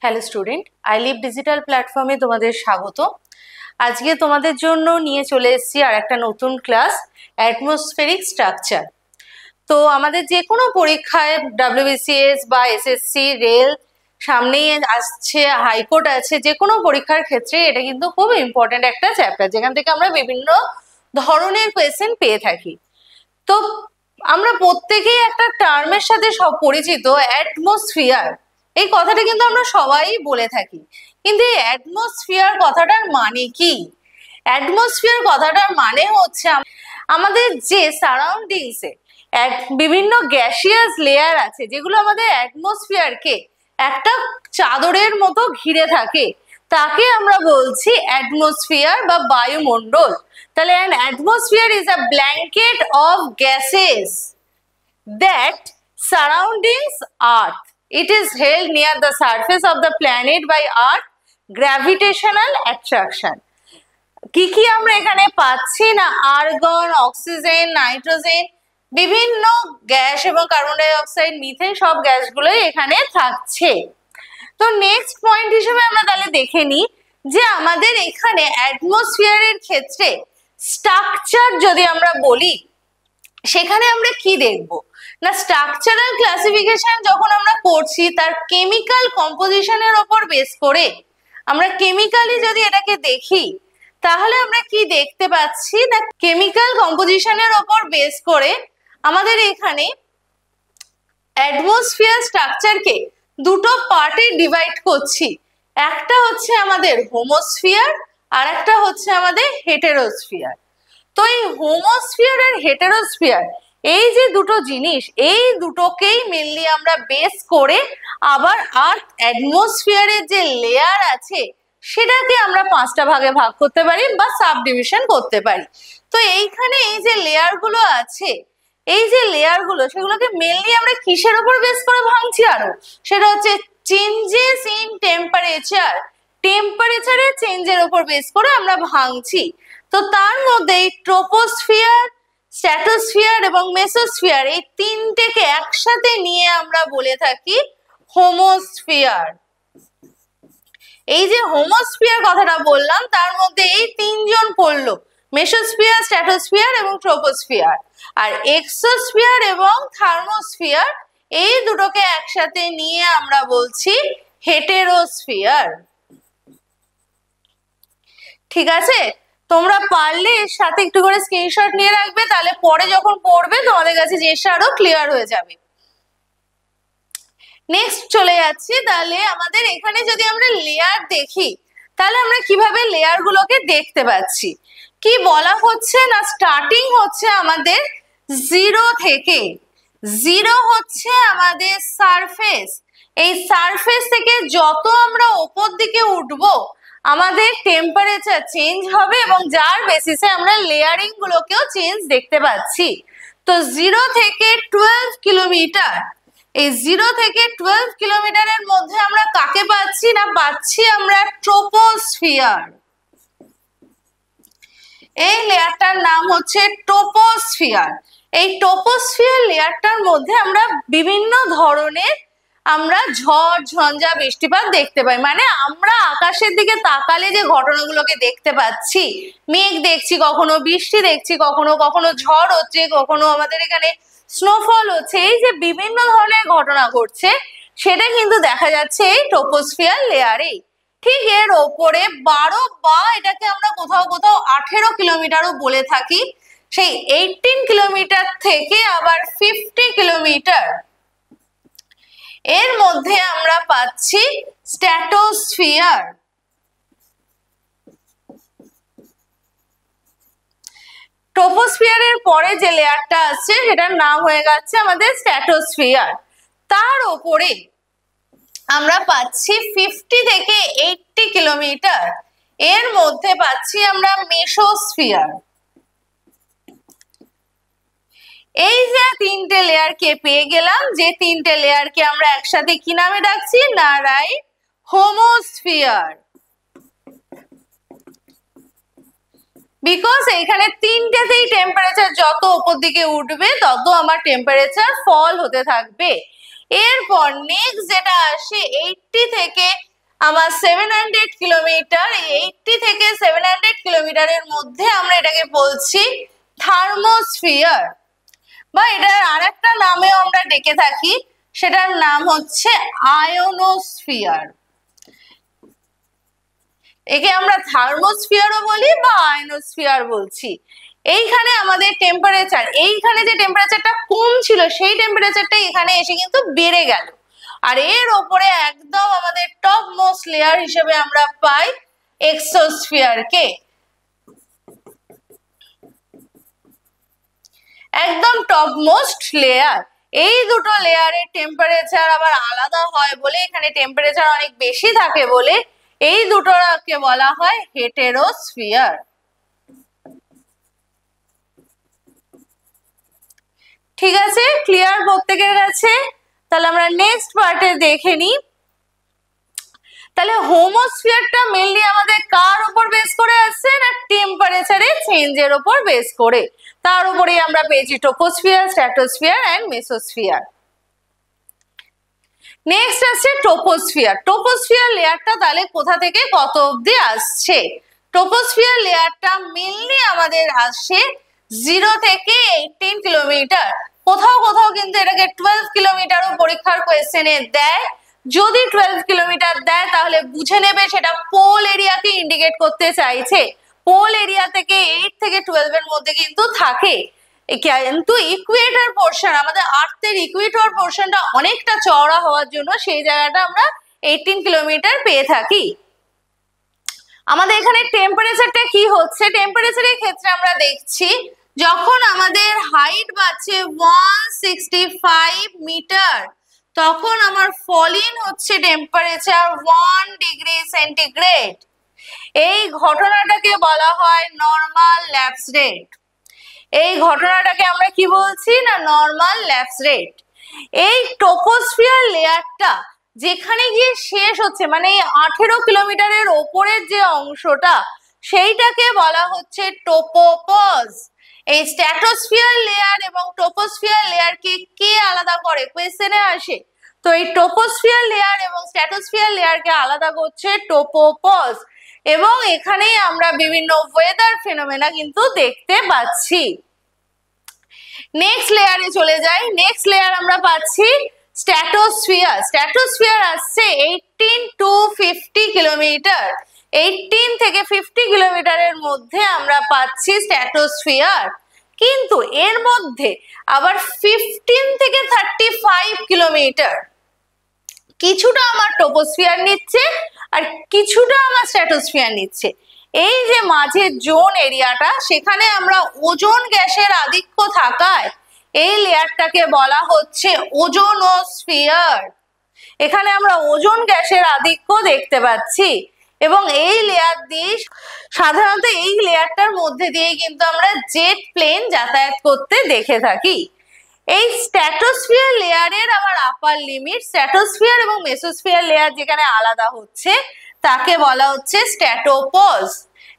Hello student, I live digital প্ল্যাটফর্মে তোমাদের স্বাগত। আজকে তোমাদের জন্য নিয়ে চলে এসেছি আর একটা নতুন ক্লাস, অ্যাটমসফেরিক স্ট্রাকচার। তো আমাদের যে কোনো পরীক্ষায় WBCS বা SSC, রেল সামনেই আসছে, হাইকোর্ট আছে, যে কোনো পরীক্ষার ক্ষেত্রে এটা কিন্তু খুব ইম্পর্টেন্ট একটা চ্যাপ্টার, যেখান থেকে আমরা বিভিন্ন ধরনের কোয়েশ্চেন পেয়ে থাকি। তো আমরা প্রত্যেকেই একটা টার্মের সাথে সব পরিচিত, অ্যাটমসফিয়ার। এই কথাটা কিন্তু আমরা সবাই বলে থাকি, কিন্তু এই অ্যাটমসফিয়ার কথাটার মানে কি? অ্যাটমসফিয়ার কথাটার মানে হচ্ছে আমাদের যে সারাউন্ডিংসে বিভিন্ন গ্যাসিয়াস লেয়ার আছে, যেগুলো আমাদের অ্যাটমসফিয়ারকে একটা চাদরের মতো ঘিরে থাকে, তাকে আমরা বলছি অ্যাটমসফিয়ার বা বায়ুমণ্ডল। তাহলে an atmosphere is a blanket of gases that surroundings Earth. It is held near the surface of the planet by Earth gravitational attraction. কি কি আমরা এখানে পাচ্ছি না, আর্গন, অক্সিজেন, নাইট্রোজেন, বিভিন্ন গ্যাস এবং কার্বন ডাই অক্সাইড, মিথেন, সব গ্যাসগুলোই এখানে থাকছে। তো নেক্সট পয়েন্ট হিসেবে আমরা তাহলে দেখে নিই যে আমাদের এখানে অ্যাটমসফিয়ারের ক্ষেত্রে স্ট্রাকচার যদি আমরা বলি, সেখানে আমরা কি দেখব না, স্ট্রাকচারাল ক্লাসিফিকেশন যখন আমরা করছি তার কেমিক্যাল কম্পোজিশনের উপর বেস করে আমরা কেমিক্যালি যদি এটাকে দেখি, তাহলে আমরা কি দেখতে পাচ্ছি না, কেমিক্যাল কম্পোজিশনের উপর বেস করে আমাদের এখানে অ্যাটমসফিয়ার স্ট্রাকচারকে দুটো পার্টে ডিভাইড করছি। একটা হচ্ছে আমাদের হোমোস্ফিয়ার, আর একটা হচ্ছে আমাদের হেটেরোস্ফিয়ার। তো এই হোমোস্ফিয়ার আর হেটেরোস্ফিয়ার, এই যে দুটো জিনিস, এই দুটোকেই মেনলি আমরা বেস করে আবার আর্থ অ্যাটমসফিয়ারের যে লেয়ার আছে সেটাকে আমরা পাঁচটা ভাগে ভাগ করতে পারি বা সাব ডিভিশন করতে পারি। তো এইখানে এই যে লেয়ারগুলো আছে, এই যে লেয়ারগুলো, সেগুলোকে মেনলি আমরা কিসের উপর বেস করে ভাঙছি আরো, সেটা হচ্ছে চেঞ্জেস ইন টেম্পারেচার, টেম্পারেচারের চেঞ্জের উপর বেস করে আমরা ভাঙছি। তো তার মধ্যে ট্রোপোস্ফিয়ার, স্ট্র্যাটোস্ফিয়ার এবং মেসোস্ফিয়ার, এই তিনটেকে একসাথে নিয়ে আমরা বলে থাকি হোমোস্ফিয়ার। এই যে হোমোস্ফিয়ার কথাটা বললাম, তার মধ্যে এই তিনজন পড়লো, মেসোস্ফিয়ার, স্ট্র্যাটোস্ফিয়ার এবং ট্রোপোস্ফিয়ার। আর এক্সোস্ফিয়ার এবং থার্মোস্ফিয়ার, এই দুটোকে একসাথে নিয়ে আমরা বলছি হেটেরোস্ফিয়ার। ঠিক আছে, তোমরা পারলে এর সাথে একটু করে স্ক্রিনশট নিয়ে রাখবে, তাহলে পরে যখন পড়বে তোমাদের কাছে জিনিসটা আরো ক্লিয়ার হয়ে যাবে। নেক্সট চলে যাচ্ছি, তাহলে আমাদের এখানে যদি আমরা লেয়ার দেখি, তাহলে আমরা কিভাবে লেয়ার গুলোকে দেখতে পাচ্ছি। কি বলা হচ্ছে না, স্টার্টিং হচ্ছে আমাদের জিরো থেকে, জিরো হচ্ছে আমাদের সারফেস। এই সারফেস থেকে যত আমরা উপর দিকে উঠবো আমাদের টেম্পারেচার চেঞ্জ হবে, এবং যার বেসিসে আমরা লেয়ারিং গুলোকেও চেঞ্জ দেখতে পাচ্ছি। তো 0 থেকে 12 কিলোমিটার, এই 0 থেকে 12 কিলোমিটারের মধ্যে আমরা কাকে পাচ্ছি না, পাচ্ছি আমরা ট্রোপোস্ফিয়ার। এই লেয়ারটার নাম হচ্ছে ট্রোপোস্ফিয়ার। এই ট্রোপোস্ফিয়ার লেয়ারটার মধ্যে আমরা বিভিন্ন ধরনের আমরা ঝড়, ঝঞ্ঝা, বৃষ্টিপাত দেখতে পাই। মানে আমরা আকাশের দিকে তাকালে যে ঘটনাগুলোকে দেখতে পাচ্ছি, মেঘ দেখছি, কখনো বৃষ্টি দেখছি, কখনো কখনো ঝড় হচ্ছে, কখনো আমাদের এখানে স্নোফল হচ্ছে, এই যে বিভিন্ন ধরনের ঘটনা ঘটছে, সেটা কিন্তু দেখা যাচ্ছে এই ট্রোপোস্ফিয়ার লেয়ারে। ঠিক এর ওপরে 12 বা এটাকে আমরা কোথাও কোথাও 18 কিলোমিটারও বলে থাকি, সেই 18 কিলোমিটার থেকে আবার 50 কিলোমিটার এর মধ্যে আমরা পাচ্ছি স্ট্র্যাটোস্ফিয়ার। ট্রোপোস্ফিয়ারের পরে যে লেয়ারটা আছে সেটার নাম হয়ে গেছে আমাদের স্ট্র্যাটোস্ফিয়ার। তার উপরে আমরা পাচ্ছি 50 থেকে 80 কিলোমিটার, এর মধ্যে পাচ্ছি আমরা মেসোস্ফিয়ার। এই যে তিনটে লেয়ারকে পেয়ে গেলাম, যে তিনটে লেয়ারকে আমরা একসাথে কি নামে ডাকছি না, রাইট, হোমোস্ফিয়ার। বিকজ এখানে তিনটেতেই টেম্পারেচার যত উপর দিকে উঠবে তত আমার টেম্পারেচার ফল হতে থাকবে। এরপর নেক্সট যেটা আসে 80 থেকে 700 কিলোমিটার, 80 থেকে 700 কিলোমিটারের মধ্যে আমরা এটাকে বলছি থার্মোস্ফিয়ার, বা এটার আরেকটা নামেও আমরা ডেকে থাকি, সেটার নাম হচ্ছে আয়োনোস্ফিয়ার। একে আমরা থার্মোস্ফিয়ারও বলি বা আয়োনোস্ফিয়ার বলছি। এইখানে আমাদের টেম্পারেচার, এইখানে যে টেম্পারেচারটা কম ছিল সেই টেম্পারেচারটা এখানে এসে কিন্তু বেড়ে গেল, আর এর ওপরে একদম আমাদের টপ মোস্ট লেয়ার হিসেবে আমরা পাই এক্সোস্ফিয়ারকে। একদম টপ মোস্ট লেয়ার, এই দুটো লেয়ারের টেম্পারেচার আবার আলাদা হয় বলে, এখানে টেম্পারেচার অনেক বেশি থাকে বলে এই দুটোকে বলা হয় হেটেরোস্ফিয়ার। ঠিক আছে, ক্লিয়ার প্রত্যেকের কাছে? তাহলে আমরা নেক্সট পার্টে দেখে নিই। তাহলে হোমোস্ফিয়ারটা মেইনলি আমাদের কার উপর বেস করে আসছে না টেম্পারেচারের চেঞ্জের উপর বেস করে, তার উপরেই আমরা পেয়েছি troposphere, stratosphere and mesosphere. Next আসছে ট্রপোস্ফিয়ার। ট্রপোস্ফিয়ার লেয়ারটা তাহলে কোথা থেকে কত অবধি আসছে? ট্রপোস্ফিয়ার লেয়ারটা মেইনলি আমাদের আসে 0 থেকে 18 কিলোমিটার, কোথাও কোথাও কিন্তু এটাকে 12 কিলোমিটারও পরীক্ষার কোয়েশ্চেনে দেয়। যদি 12 কিলোমিটার দেয় তাহলে বুঝে নেবে সেটা পোল এরিয়াকে ইন্ডিকেট করতে চাইছে। পোল এরিয়া থেকে 8 থেকে 12 এর মধ্যে কিন্তু থাকে, কিন্তু ইকুয়েটর পোর্শন, আমাদের আর্থের ইকুয়েটর পোর্শনটা অনেকটা চওড়া হওয়ার জন্য সেই জায়গাটা আমরা 18 কিলোমিটার পেয়ে থাকি। আমাদের এখানে টেম্পারেচারটা কি হচ্ছে? টেম্পারেচারের ক্ষেত্রে আমরা দেখছি যখন আমাদের হাইট বাড়ছে 165 মিটার, তখন আমার ফলিং হচ্ছে টেম্পারেচার 1 ডিগ্রি সেন্টিগ্রেড। এই ঘটনাটাকে বলা হয় নরমাল ল্যাপস রেট। এই ঘটনাটাকে আমরা কি বলছি না নরমাল ল্যাপস রেট। এই ট্রপোস্ফিয়ার লেয়ারটা যেখানে গিয়ে শেষ হচ্ছে, মানে এই 18 কিলোমিটারের ওপরের যে অংশটা, সেইটাকে বলা হচ্ছে ট্রোপোপজ। এই স্ট্র্যাটোস্ফিয়ার লেয়ার এবং ট্রপোস্ফিয়ার লেয়ারকে কে আলাদা করে কোয়েশ্চেনে আসে, তো এই ট্রপোস্ফিয়ার লেয়ার এবং স্ট্র্যাটোস্ফিয়ার লেয়ারকে আলাদা করছে ট্রোপোপজ, এবং এখানেই আমরা বিভিন্ন ওয়েদার ফিনোমেনা কিন্তু দেখতে পাচ্ছি। নেক্সট লেয়ারে চলে যাই। নেক্সট লেয়ার আমরা পাচ্ছি স্ট্র্যাটোস্ফিয়ার। স্ট্র্যাটোস্ফিয়ার আসছে 18 to 50 কিলোমিটার, 18 থেকে 50 কিলোমিটারের মধ্যে আমরা পাচ্ছি স্ট্র্যাটোস্ফিয়ার। কিন্তু এর মধ্যে আবার 15 থেকে 35 কিলোমিটার কিছুটা আমার ট্রপোস্ফিয়ার নিচ্ছে আর কিছুটা আমার স্ট্র্যাটোস্ফিয়ার নিচ্ছে। এই যে মাঝের জোন এরিয়াটা, সেখানে আমরা ওজোন গ্যাসের আধিক্য থাকায় এই লেয়ারটাকে বলা হচ্ছে ওজোনোস্ফিয়ার। এখানে আমরা ওজোন গ্যাসের আধিক্য দেখতে পাচ্ছি, এবং এই লেয়ার দিয়ে সাধারণত এই লেয়ারটার মধ্যে দিয়ে কিন্তু আমরা জেট প্লেন যাতায়াত করতে দেখে থাকি। এই স্ট্র্যাটোস্ফিয়ার লেয়ারের আবার আপার লিমিট, স্ট্র্যাটোস্ফিয়ার এবং মেসোস্ফিয়ার লেয়ার যেখানে আলাদা হচ্ছে তাকে বলা হচ্ছে স্ট্র্যাটোপজ।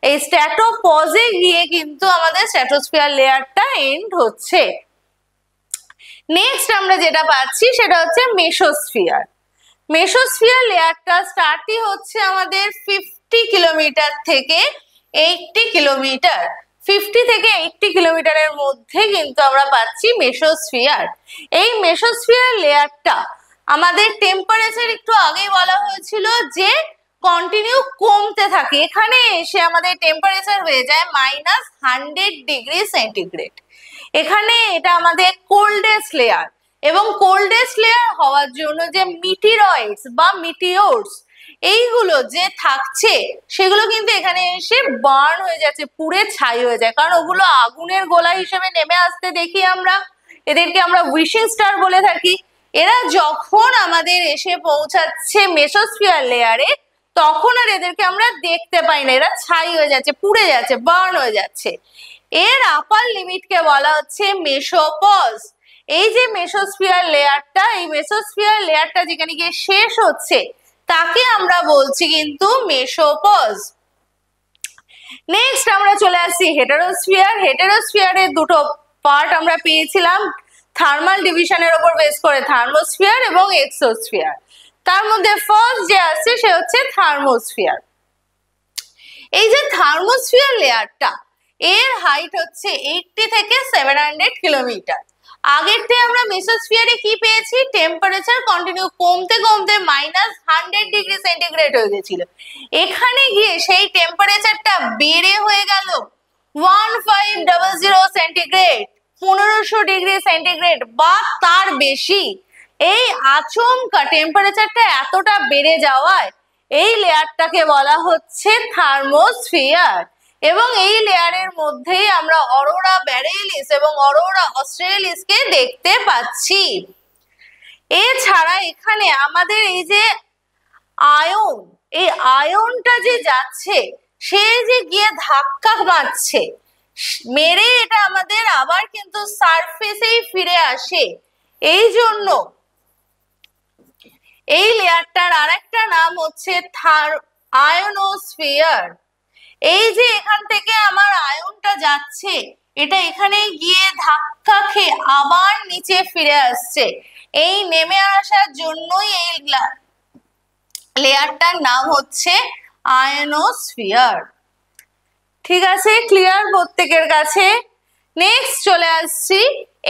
এই স্ট্র্যাটোপজে গিয়ে কিন্তু আমাদের স্ট্র্যাটোস্ফিয়ার লেয়ারটা এন্ড হচ্ছে। নেক্সট আমরা যেটা পাচ্ছি সেটা হচ্ছে মেসোস্ফিয়ার। মেসোস্ফিয়ার লেয়ারটা স্টার্টই হচ্ছে আমাদের 50 কিলোমিটার থেকে 80 কিলোমিটার। 50 থেকে 80 কিলোমিটারের মধ্যে কিন্তু আমরা পাচ্ছি মেসোস্ফিয়ার। এই মেসোস্ফিয়ার লেয়ারটা আমাদের টেম্পারেচার একটু আগেই বলা হয়েছিল যে কন্টিনিউ কমতে থাকে, এখানে এসে আমাদের টেম্পারেচার হয়ে যায় -100 ডিগ্রি সেন্টিগ্রেড। এখানে এটা আমাদের কোল্ডেস্ট লেয়ার, এবং কোল্ডেস্ট লেয়ার হওয়ার জন্য যে মিটিরয়েডস বা মিটিওরস এইগুলো যে থাকছে সেগুলো কিন্তু এখানে এসে বার্ন হয়ে যাচ্ছে, পুড়ে ছাই হয়ে যায়, কারণ ওগুলো আগুনের গোলা হিসেবে নেমে আসতে দেখি আমরা। এদেরকে আমরা উইশিং স্টার বলে থাকি। এরা যখন আমাদের এসে পৌঁছাচ্ছে মেসোস্ফিয়ার লেয়ারে, তখন আর এদেরকে আমরা দেখতে পাই না, এরা ছাই হয়ে যাচ্ছে, পুড়ে যাচ্ছে, বার্ন হয়ে যাচ্ছে। এর আপার লিমিটকে বলা হচ্ছে মেসোপজ। এই যে মেসোস্ফিয়ার লেয়ারটা, এই মেসোস্ফিয়ার লেয়ারটা যেখানে গিয়ে শেষ হচ্ছে তাকে আমরা বলছি কিন্তু মেসোপজ। নেক্সট আমরা চলে আসছি হেটেরোস্ফিয়ার। হেটেরোস্ফিয়ারের দুটো পার্ট আমরা পেয়েছিলাম থার্মাল ডিভিশনের উপর বেস করে, থার্মোস্ফিয়ার এবং এক্সোস্ফিয়ার। তার মধ্যে ফার্স্ট যে আসছে সে হচ্ছে থার্মোস্ফিয়ার। এই যে থার্মোস্ফিয়ার লেয়ারটা, এর হাইট হচ্ছে 80 থেকে 700 কিলোমিটার। আগেরতে আমরা মেসোস্ফিয়ারে কি পেয়েছি, টেম্পারেচার কন্টিনিউ কমতে কমতে -100 ডিগ্রি সেন্টিগ্রেড হয়ে গেছিল। এখানে গিয়ে সেই টেম্পারেচারটা বেড়ে হয়ে গেল 1500 সেন্টিগ্রেড, 1500 ডিগ্রি সেন্টিগ্রেড বা তার বেশি। এই আচমকা টেম্পারেচারটা এতটা বেড়ে যাওয়ায় এই লেয়ারটাকে বলা হচ্ছে থার্মোস্ফিয়ার। এবং এই লেয়ারের মধ্যেই আমরা অরোরা বরেলিস এবং অরোরা অস্ট্রেলিসকে দেখতে পাচ্ছি। এছাড়া এখানে আমাদের এই যে আয়ন, এই আয়নটা যে যাচ্ছে, সে যে গিয়ে ধাক্কা মারছে, মেরে এটা আমাদের আবার কিন্তু সারফেসেই ফিরে আসে। এই জন্য এই লেয়ারটার আরেকটা নাম হচ্ছে আয়নোস্ফিয়ার। এই যে এখান থেকে আমার আয়নটা যাচ্ছে, এটা এখানে গিয়ে ধাক্কা খেয়ে আবার নিচে ফিরে আসছে। এই নেমে আসার জন্যই এই লেয়ারটার নাম হচ্ছে আয়নোস্ফিয়ার। ঠিক আছে, ক্লিয়ার প্রত্যেকের কাছে? নেক্সট চলে আসছি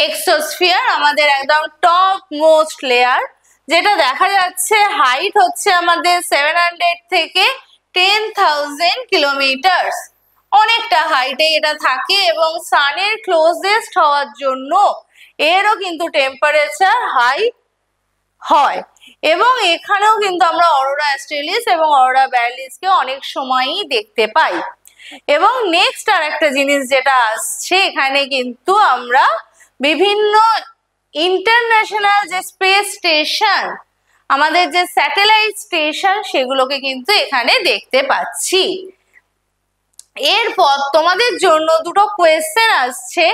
এক্সোস্ফিয়ার, আমাদের একদম টপ মোস্ট লেয়ার, যেটা দেখা যাচ্ছে হাইট হচ্ছে আমাদের 700 থেকে 10,000 কিলোমিটার। অনেকটা হাইটে এটা থাকে এবং সানের ক্লোজেস্ট হওয়ার জন্য এরও কিন্তু টেম্পারেচার হাই হয়। এবং এখানেও কিন্তু আমরা অরোরা অস্ট্রেলিস এবং অরোরা বরেলিসকে অনেক সময়ই দেখতে পাই। এবং নেক্সট আর একটা জিনিস যেটা আসছে, এখানে কিন্তু আমরা বিভিন্ন ইন্টারন্যাশনাল যে স্পেস স্টেশন, আমাদের যে স্যাটেলাইট স্টেশন, সেগুলোকে কিন্তু এখানে দেখতে পাচ্ছি। এরপর তোমাদের জন্য দুটো কোয়েশ্চেন আসছে।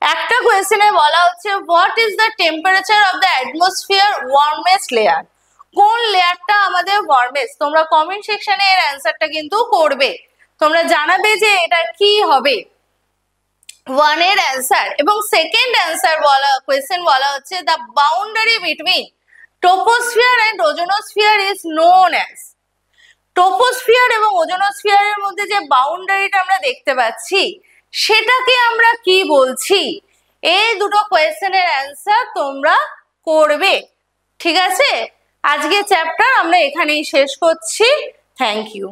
একটা কোয়েশ্চেনে বলা হচ্ছে what is the temperature of the atmosphere warmest layer. কোন লেয়ারটা আমাদের ওয়ার্মেস্ট? তোমরা কমেন্ট সেকশনে এর অ্যান্সারটা কিন্তু করবে, তোমরা জানাবে যে এটা কি হবে। ওয়ান এর অ্যান্সার এবং সেকেন্ড অ্যান্সার বলা কোয়েশ্চেন বলা হচ্ছে the boundary between troposphere and ozonosphere is known as. Troposphere এবং ওজোনোস্ফিয়ারের মধ্যে যে বাউন্ডারিটা আমরা দেখতে পাচ্ছি, সেটাকে আমরা কি বলছি? এই দুটো কোয়েশ্চেনের অ্যান্সার তোমরা করবে। ঠিক আছে, আজকে চ্যাপ্টার আমরা এখানেই শেষ করছি। Thank you.